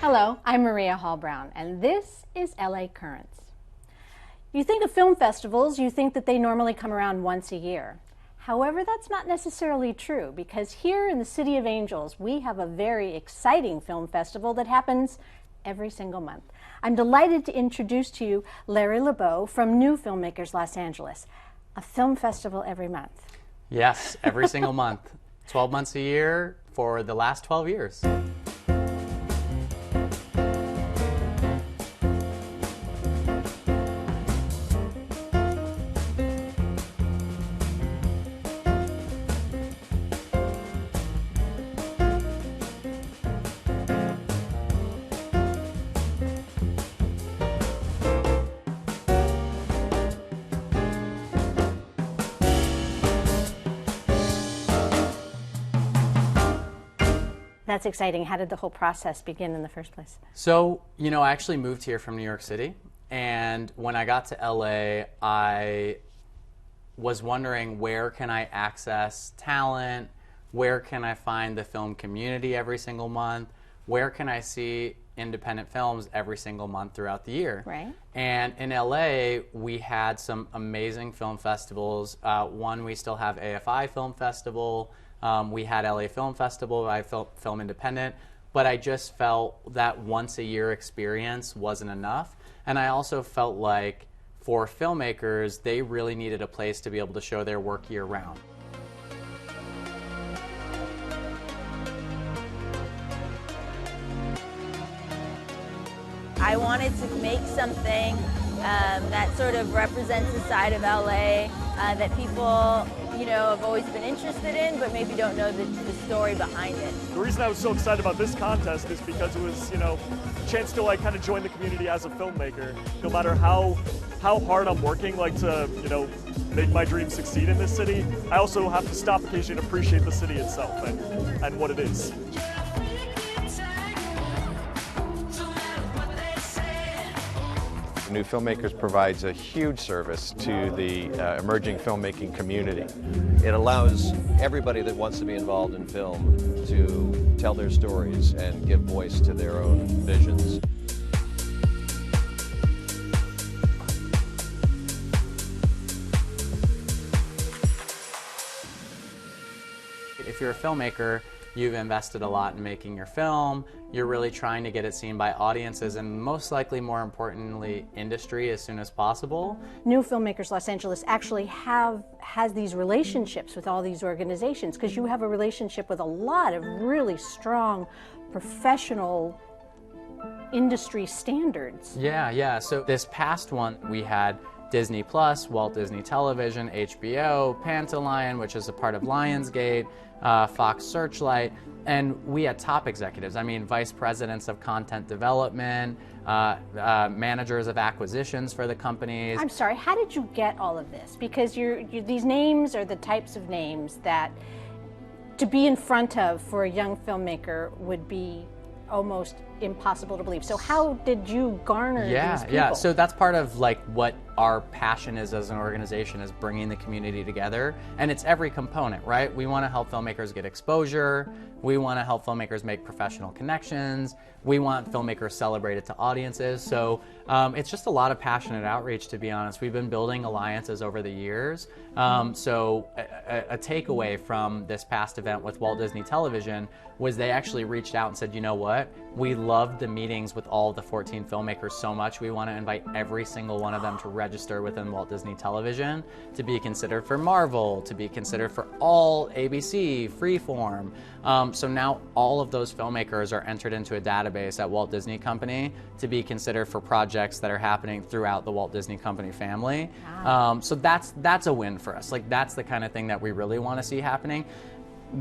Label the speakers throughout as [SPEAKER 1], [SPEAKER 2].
[SPEAKER 1] Hello, I'm Maria Hall Brown, and this is LA Currents. You think of film festivals, you think that they normally come around once a year. However, that's not necessarily true, because here in the City of Angels, we have a very exciting film festival that happens every single month. I'm delighted to introduce to you Larry Laboe from NewFilmmakers Los Angeles, a film festival every month.
[SPEAKER 2] Yes, every single month. 12 months a year for the last 12 years.
[SPEAKER 1] That's exciting. How did the whole process begin in the first place?
[SPEAKER 2] So, I actually moved here from New York City, and when I got to LA, I was wondering, where can I access talent? Where can I find the film community every single month? Where can I see independent films every single month throughout the year?
[SPEAKER 1] Right.
[SPEAKER 2] And in LA, we had some amazing film festivals. One, we still have AFI Film Festival. We had LA Film Festival. I felt Film Independent, but I just felt that once a year experience wasn't enough. And I also felt like for filmmakers, they really needed a place to be able to show their work year round.
[SPEAKER 3] I wanted to make something that sort of represents the side of LA that people, have always been interested in, but maybe don't know the story behind it.
[SPEAKER 4] The reason I was so excited about this contest is because it was, a chance to kind of join the community as a filmmaker. No matter how hard I'm working, to, make my dreams succeed in this city, I also have to stop occasionally and appreciate the city itself and what it is.
[SPEAKER 5] NewFilmmakers provides a huge service to the emerging filmmaking community.
[SPEAKER 6] It allows everybody that wants to be involved in film to tell their stories and give voice to their own visions.
[SPEAKER 2] If you're a filmmaker, you've invested a lot in making your film. You're really trying to get it seen by audiences and most likely, more importantly, industry as soon as possible.
[SPEAKER 1] NewFilmmakers Los Angeles actually has these relationships with all these organizations, because you have a relationship with a lot of really strong professional industry standards.
[SPEAKER 2] Yeah. So this past one, we had Disney Plus, Walt Disney Television, HBO, Pantolion, which is a part of Lionsgate, Fox Searchlight, and we had top executives. Vice presidents of content development, managers of acquisitions for the companies.
[SPEAKER 1] I'm sorry, how did you get all of this? Because these names are the types of names that to be in front of for a young filmmaker would be almost impossible to believe. So how did you garner these people?
[SPEAKER 2] Yeah, so that's part of what our passion is as an organization, is bringing the community together, and it's every component, right? We want to help filmmakers get exposure, we want to help filmmakers make professional connections, we want filmmakers celebrated to audiences, so it's just a lot of passionate outreach, to be honest. We've been building alliances over the years, so a takeaway from this past event with Walt Disney Television was they actually reached out and said, you know what, we loved the meetings with all the 14 filmmakers so much, we want to invite every single one of them to register within Walt Disney Television, to be considered for Marvel, to be considered for all ABC, Freeform. So now all of those filmmakers are entered into a database at Walt Disney Company to be considered for projects that are happening throughout the Walt Disney Company family. Wow. So that's a win for us. That's the kind of thing that we really want to see happening.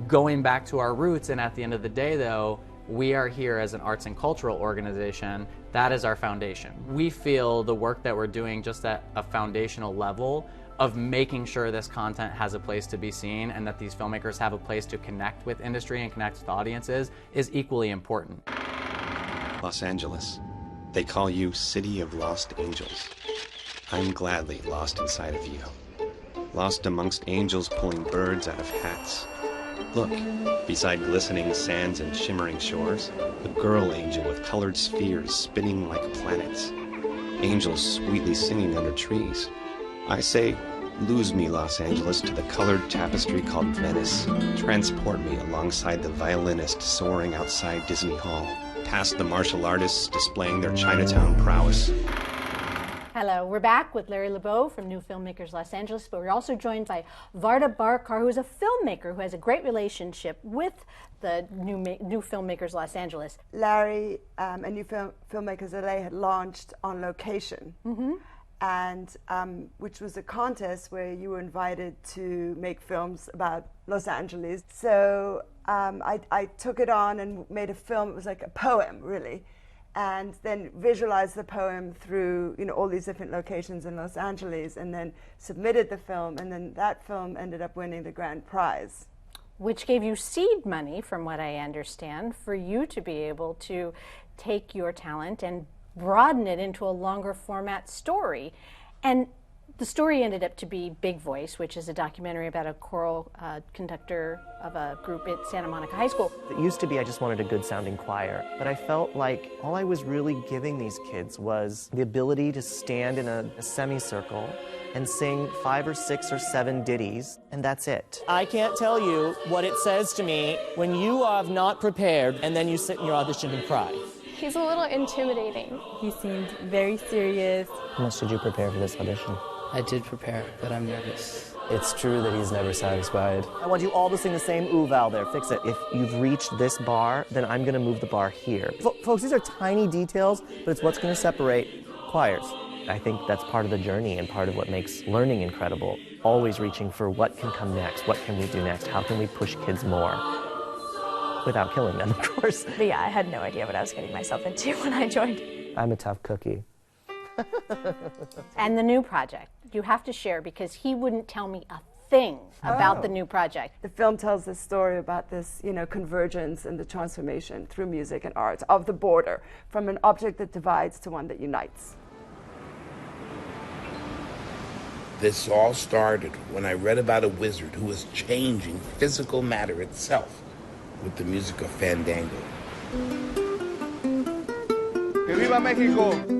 [SPEAKER 2] Going back to our roots, and at the end of the day, though, we are here as an arts and cultural organization. That is our foundation. We feel the work that we're doing just at a foundational level of making sure this content has a place to be seen and that these filmmakers have a place to connect with industry and connect with audiences is equally important.
[SPEAKER 7] Los Angeles. They call you City of Lost Angels. I'm gladly lost inside of you. Lost amongst angels pulling birds out of hats. Look, beside glistening sands and shimmering shores, a girl angel with colored spheres spinning like planets. Angels sweetly singing under trees. I say, lose me, Los Angeles, to the colored tapestry called Venice. Transport me alongside the violinist soaring outside Disney Hall, past the martial artists displaying their Chinatown prowess.
[SPEAKER 1] Hello, we're back with Larry Laboe from New Filmmakers Los Angeles, but we're also joined by Varda Bar-Kar, who is a filmmaker who has a great relationship with the New Filmmakers Los Angeles.
[SPEAKER 8] Larry and New Filmmakers LA had launched On Location, and which was a contest where you were invited to make films about Los Angeles. So I took it on and made a film. It was like a poem, really. And then visualized the poem through, you know, all these different locations in Los Angeles, and then submitted the film, and then that film ended up winning the grand prize.
[SPEAKER 1] Which gave you seed money, from what I understand, for you to be able to take your talent and broaden it into a longer format story. And the story ended up to be Big Voice, which is a documentary about a choral conductor of a group at Santa Monica High School.
[SPEAKER 9] It used to be I just wanted a good sounding choir, but I felt like all I was really giving these kids was the ability to stand in a semicircle and sing 5 or 6 or 7 ditties, and that's it. I can't tell you what it says to me when you are not prepared and then you sit in your audition and cry.
[SPEAKER 10] He's a little intimidating.
[SPEAKER 11] He seemed very serious.
[SPEAKER 9] How much did you prepare for this audition?
[SPEAKER 12] I did prepare, but I'm nervous.
[SPEAKER 9] It's true that he's never satisfied. I want you all to sing the same ooh vowel there. Fix it. If you've reached this bar, then I'm going to move the bar here. Folks, these are tiny details, but it's what's going to separate choirs. I think that's part of the journey and part of what makes learning incredible. Always reaching for what can come next, what can we do next, how can we push kids more? Without killing them, of course.
[SPEAKER 11] But yeah, I had no idea what I was getting myself into when I joined.
[SPEAKER 9] I'm a tough cookie.
[SPEAKER 1] And the new project, you have to share, because he wouldn't tell me a thing about the new project.
[SPEAKER 8] The film tells the story about this, you know, convergence and the transformation through music and art of the border, from an object that divides to one that unites.
[SPEAKER 13] This all started when I read about a wizard who was changing physical matter itself with the music of Fandango.
[SPEAKER 14] Que viva Mexico!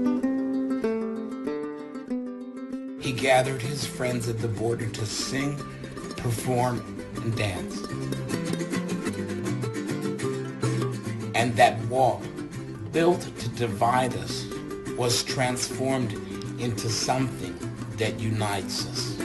[SPEAKER 13] He gathered his friends at the border to sing, perform, and dance. And that wall, built to divide us, was transformed into something that unites us.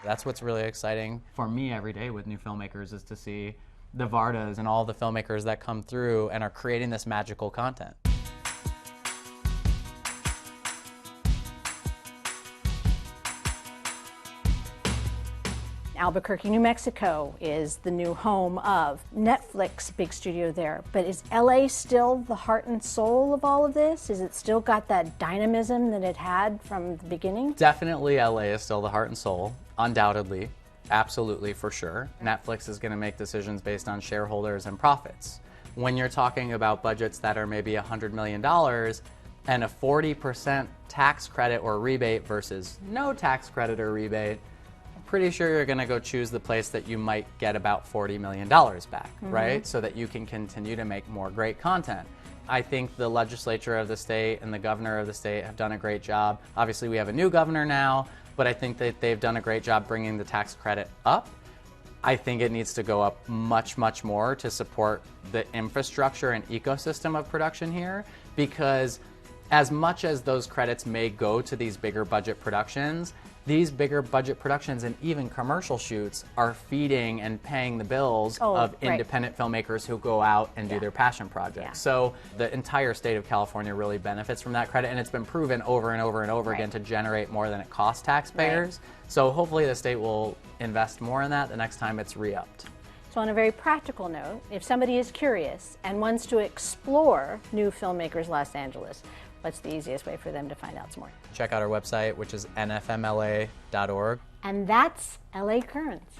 [SPEAKER 2] That's what's really exciting for me every day with New Filmmakers, is to see the Vardas and all the filmmakers that come through and are creating this magical content.
[SPEAKER 1] Albuquerque, New Mexico is the new home of Netflix, big studio there. But is LA still the heart and soul of all of this? Is it still got that dynamism that it had from the beginning?
[SPEAKER 2] Definitely LA is still the heart and soul, undoubtedly, absolutely, for sure. Netflix is going to make decisions based on shareholders and profits. When you're talking about budgets that are maybe $100 million and a 40% tax credit or rebate versus no tax credit or rebate, pretty sure you're going to go choose the place that you might get about $40 million back, right? So that you can continue to make more great content. I think the legislature of the state and the governor of the state have done a great job. Obviously, we have a new governor now, but I think that they've done a great job bringing the tax credit up. I think it needs to go up much, much more to support the infrastructure and ecosystem of production here, because as much as those credits may go to these bigger budget productions, these bigger budget productions and even commercial shoots are feeding and paying the bills of independent filmmakers who go out and do their passion projects. So the entire state of California really benefits from that credit, and it's been proven over and over and over again to generate more than it costs taxpayers. So hopefully the state will invest more in that the next time it's re-upped.
[SPEAKER 1] So on a very practical note, if somebody is curious and wants to explore New Filmmakers Los Angeles, what's the easiest way for them to find out some more?
[SPEAKER 2] Check out our website, which is nfmla.org.
[SPEAKER 1] And that's LA Currents.